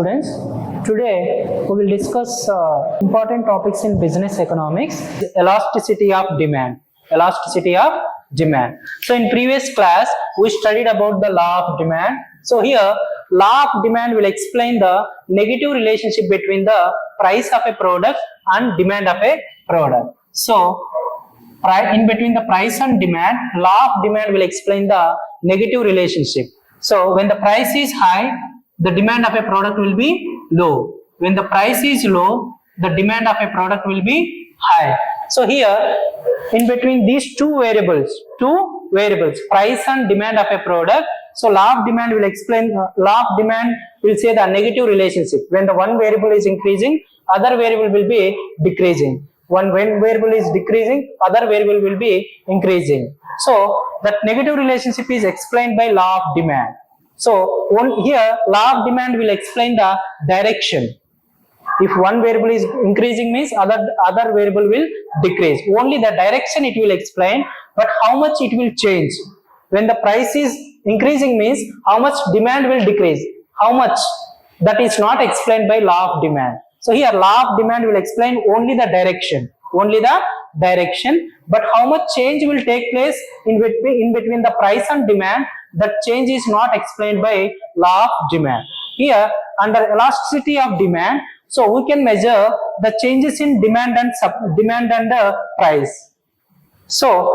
students. Today we will discuss important topics in business economics. Elasticity of demand. Elasticity of demand. So in previous class we studied about the law of demand. So here law of demand will explain the negative relationship between the price of a product and demand of a product. So in between the price and demand, law of demand will explain the negative relationship. So when the price is high, the demand of a product will be low. When the price is low, the demand of a product will be high. So here, in between these two variables, price and demand of a product. So law of demand will explain, law of demand will say the negative relationship. When the one variable is increasing, other variable will be decreasing. When variable is decreasing, other variable will be increasing. So that negative relationship is explained by law of demand. So here law of demand will explain the direction. If one variable is increasing means other variable will decrease. Only the direction it will explain, but how much it will change. When the price is increasing means how much demand will decrease. How much, that is not explained by law of demand. So here law of demand will explain only the direction, but how much change will take place in between the price and demand, that change is not explained by law of demand. Here under elasticity of demand, so we can measure the changes in demand and price. So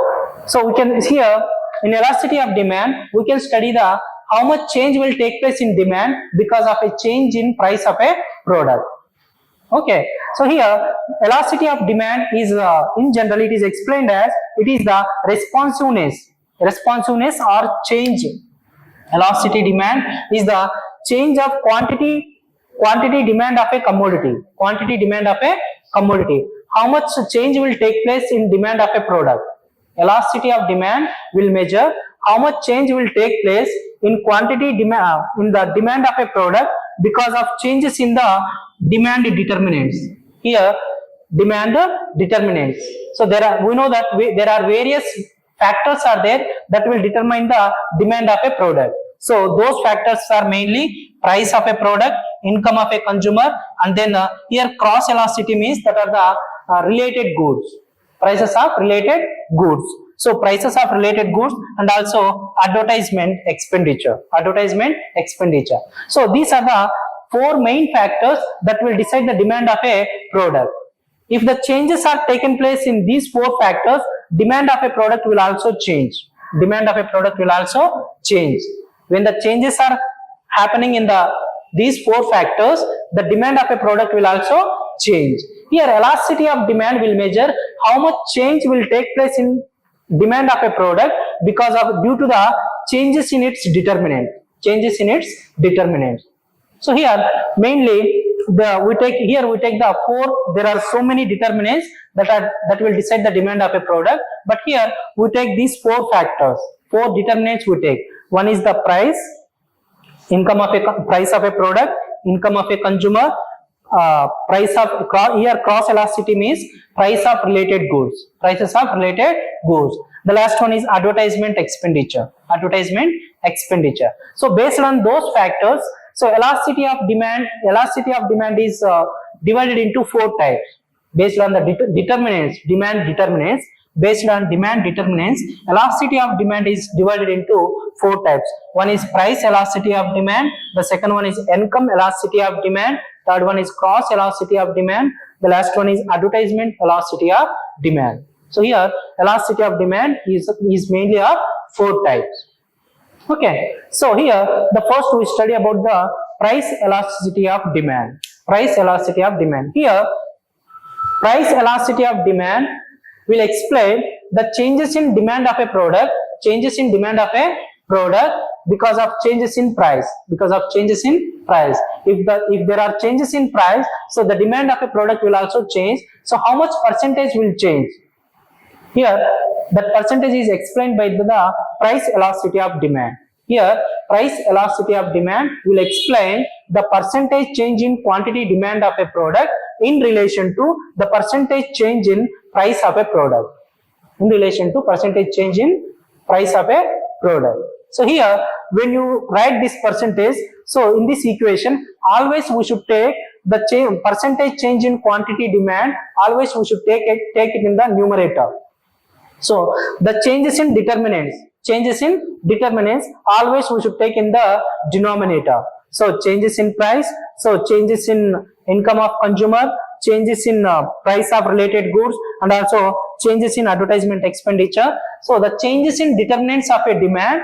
we can here in elasticity of demand we can study the how much change will take place in demand because of a change in price of a product. Okay, so here elasticity of demand is in general it is explained as it is the responsiveness or change. Elasticity demand is the change of quantity demand of a commodity. How much change will take place in demand of a product? Elasticity of demand will measure how much change will take place in quantity demand in the demand of a product because of changes in the demand determinants. Here demand determinants. So we know that there are various factors are there that will determine the demand of a product. So those factors are mainly price of a product, income of a consumer, and then here cross elasticity means that are the related goods. Prices of related goods. So prices of related goods and also advertisement expenditure. So these are the four main factors that will decide the demand of a product. If the changes are taken place in these four factors, demand of a product will also change. When the changes are happening in these four factors, the demand of a product will also change. Here elasticity of demand will measure how much change will take place in demand of a product because of due to the changes in its determinant. So here mainly we take the four. There are so many determinants that will decide the demand of a product, but here we take these four factors, four determinants we take. One is the price, price of a product, income of a consumer, price of here cross elasticity means price of related goods. The last one is advertisement expenditure. So based on those factors, so elasticity of demand is divided into four types based on the demand determinants. Based on demand determinants, elasticity of demand is divided into four types. One is price elasticity of demand, the second one is income elasticity of demand, third one is cross elasticity of demand, the last one is advertisement elasticity of demand. So here elasticity of demand is mainly of four types. Okay, so here the first we study about the price elasticity of demand. Here price elasticity of demand will explain the changes in demand of a product because of changes in price. If there are changes in price, so the demand of a product will also change. So how much percentage will change? Here that percentage is explained by the price elasticity of demand. Here price elasticity of demand will explain the percentage change in quantity demand of a product in relation to the percentage change in price of a product. So here when you write this percentage, So in this equation, always we should take the percentage change in quantity demand, always we should take it in the numerator. So the changes in determinants, always we should take in the denominator. So changes in price, so changes in income of consumer, changes in price of related goods, and also changes in advertisement expenditure. So the changes in determinants of a demand,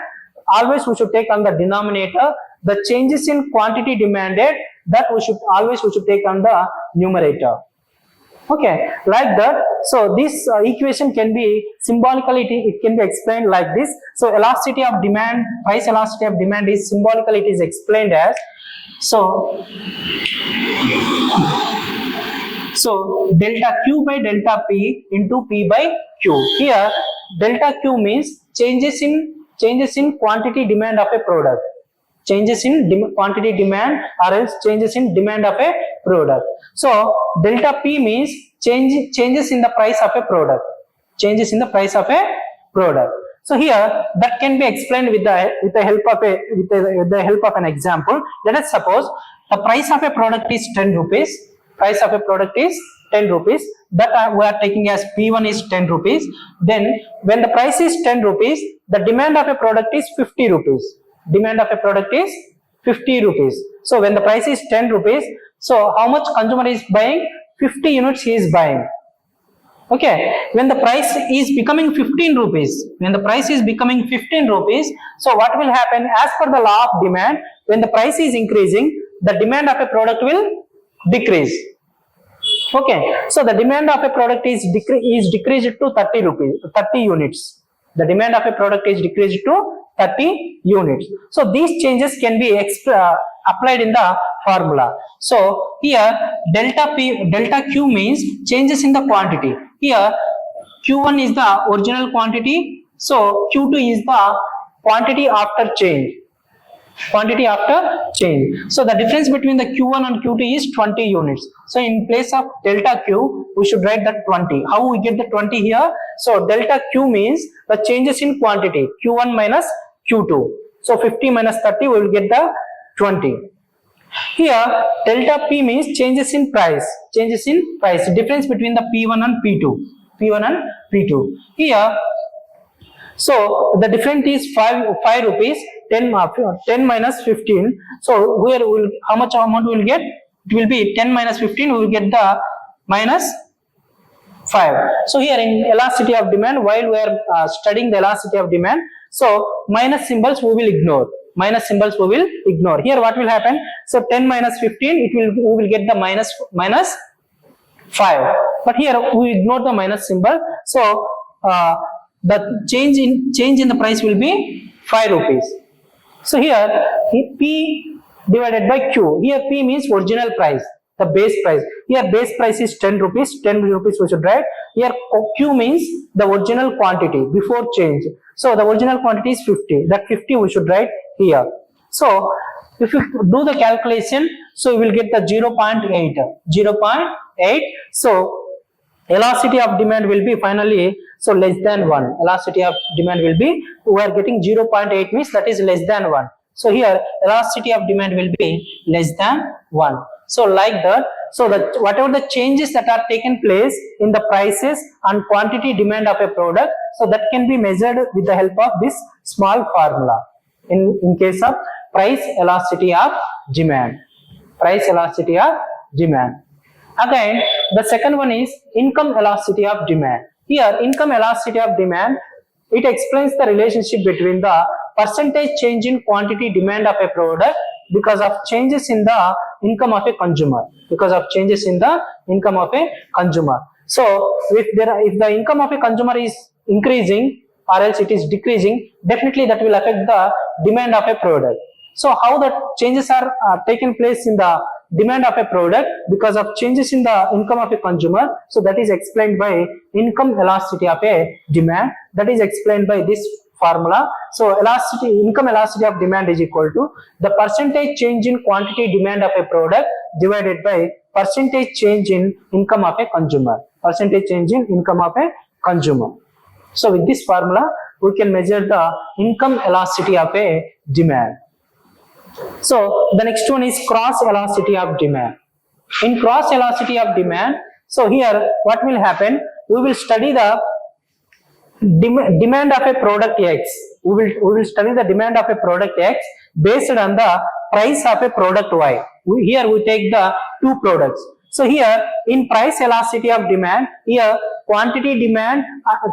always we should take on the denominator. The changes in quantity demanded, that we should take on the numerator. Okay, like that. So this equation can be symbolically, it can be explained like this. So elasticity of demand, price elasticity of demand is symbolically, it is explained as, so delta Q by delta P into P by Q. Here delta Q means changes in quantity demand of a product. Changes in quantity demand or else changes in demand of a product. So delta P means changes in the price of a product. Changes in the price of a product. So here that can be explained with the help of an example. Let us suppose the price of a product is 10 rupees. Price of a product is 10 rupees. That we are taking as P1 is 10 rupees. Then when the price is 10 rupees, the demand of a product is 50 rupees. Demand of a product is 50 rupees. So when the price is 10 rupees, so how much consumer is buying? 50 units he is buying. Okay, when the price is becoming 15 rupees, so what will happen? As per the law of demand, when the price is increasing, the demand of a product will decrease. Okay, so the demand of a product is decreased to 30 units. The demand of a product is decreased to 30 units. So these changes can be applied in the formula. So here delta Q means changes in the quantity. Here Q1 is the original quantity. So Q2 is the quantity after change. So the difference between the Q1 and Q2 is 20 units. So in place of delta Q, we should write that 20. How we get the 20 here? So delta Q means the changes in quantity, Q1 minus Q2. So 50 minus 30, we will get the 20. Here delta P means changes in price. Difference between the P1 and P2. Here, so the difference is 5 rupees. 10 minus 15. So here how much amount we will get? It will be 10 minus 15. We will get the minus 5. So here in elasticity of demand, while we are studying the elasticity of demand, so minus symbols we will ignore. Here what will happen? So 10 minus 15, we will get the minus 5. But here we ignore the minus symbol. So the change in the price will be 5 rupees. So here P divided by Q. Here P means original price, the base price. Here base price is 10 rupees. 10 rupees we should write. Here Q means the original quantity before change. So the original quantity is 50. That 50 we should write here. So if you do the calculation, so we will get the 0.8. So elasticity of demand will be finally, so less than 1. Elasticity of demand will be, we are getting 0.8 means that is less than 1. So here elasticity of demand will be less than 1. So like that, so that whatever the changes that are taken place in the prices and quantity demand of a product, so that can be measured with the help of this small formula in case of price elasticity of demand. Again, the second one is income elasticity of demand. Here, income elasticity of demand, it explains the relationship between the percentage change in quantity demand of a product because of changes in the income of a consumer. So, if the income of a consumer is increasing or else it is decreasing, definitely that will affect the demand of a product. So, how the changes are taken place in the demand of a product because of changes in the income of a consumer. So that is explained by income elasticity of a demand. That is explained by this formula. So income elasticity of demand is equal to the percentage change in quantity demand of a product divided by percentage change in income of a consumer. So with this formula, we can measure the income elasticity of a demand. So the next one is cross elasticity of demand. In cross elasticity of demand, so here what will happen? We will study the demand of a product X. We will study the demand of a product X based on the price of a product Y. Here we take the two products. So here in price elasticity of demand, here quantity demand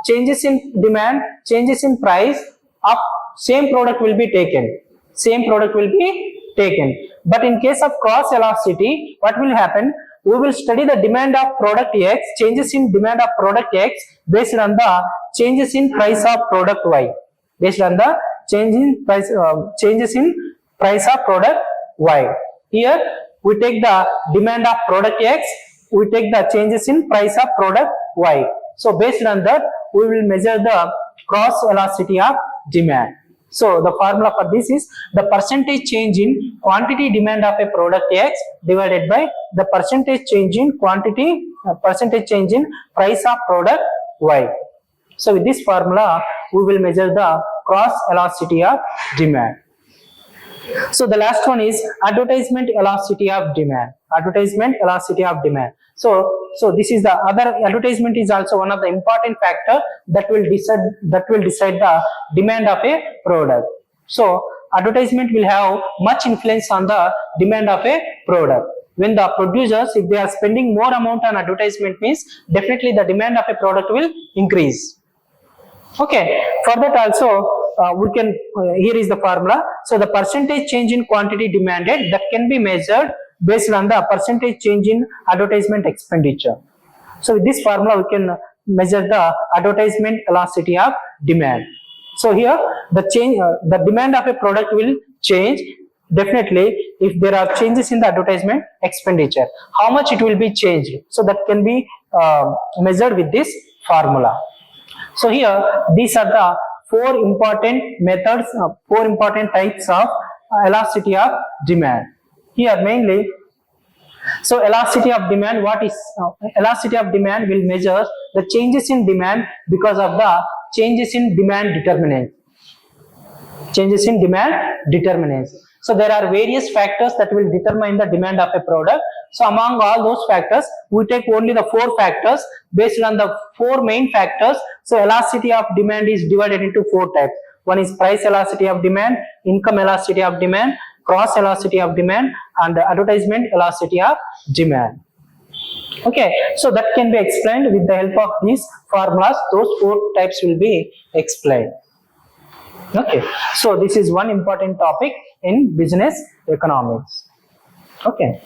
changes in demand, changes in price of same product will be taken. Same product will be taken. But in case of cross elasticity, what will happen? We will study the demand of product X, changes in demand of product X based on the changes in price of product Y. Based on the changes in price of product Y. Here we take the demand of product X, we take the changes in price of product Y. So based on that, we will measure the cross elasticity of demand. So the formula for this is the percentage change in quantity demand of a product X divided by the percentage change in percentage change in price of product Y. So with this formula, we will measure the cross elasticity of demand. So the last one is advertisement elasticity of demand. Advertisement elasticity of demand. So this is the other advertisement is also one of the important factor that will decide the demand of a product. So advertisement will have much influence on the demand of a product. When the producers, if they are spending more amount on advertisement, means definitely the demand of a product will increase. Okay, for that also we can here is the formula. So the percentage change in quantity demanded that can be measured based on the percentage change in advertisement expenditure. So with this formula we can measure the advertisement elasticity of demand. So here the change the demand of a product will change definitely if there are changes in the advertisement expenditure. How much it will be changed? So that can be measured with this formula. So here these are the four important methods, four important types of elasticity of demand. Here mainly, so elasticity of demand, what is elasticity of demand will measure the changes in demand because of the changes in demand determinants. Changes in demand determinants. So there are various factors that will determine the demand of a product. So among all those factors, we take only the four factors. Based on the four main factors, so elasticity of demand is divided into four types. One is price elasticity of demand, income elasticity of demand, cross elasticity of demand, and advertisement elasticity of demand. Okay, so that can be explained with the help of these formulas. Those four types will be explained. Okay, so this is one important topic in business economics. Okay.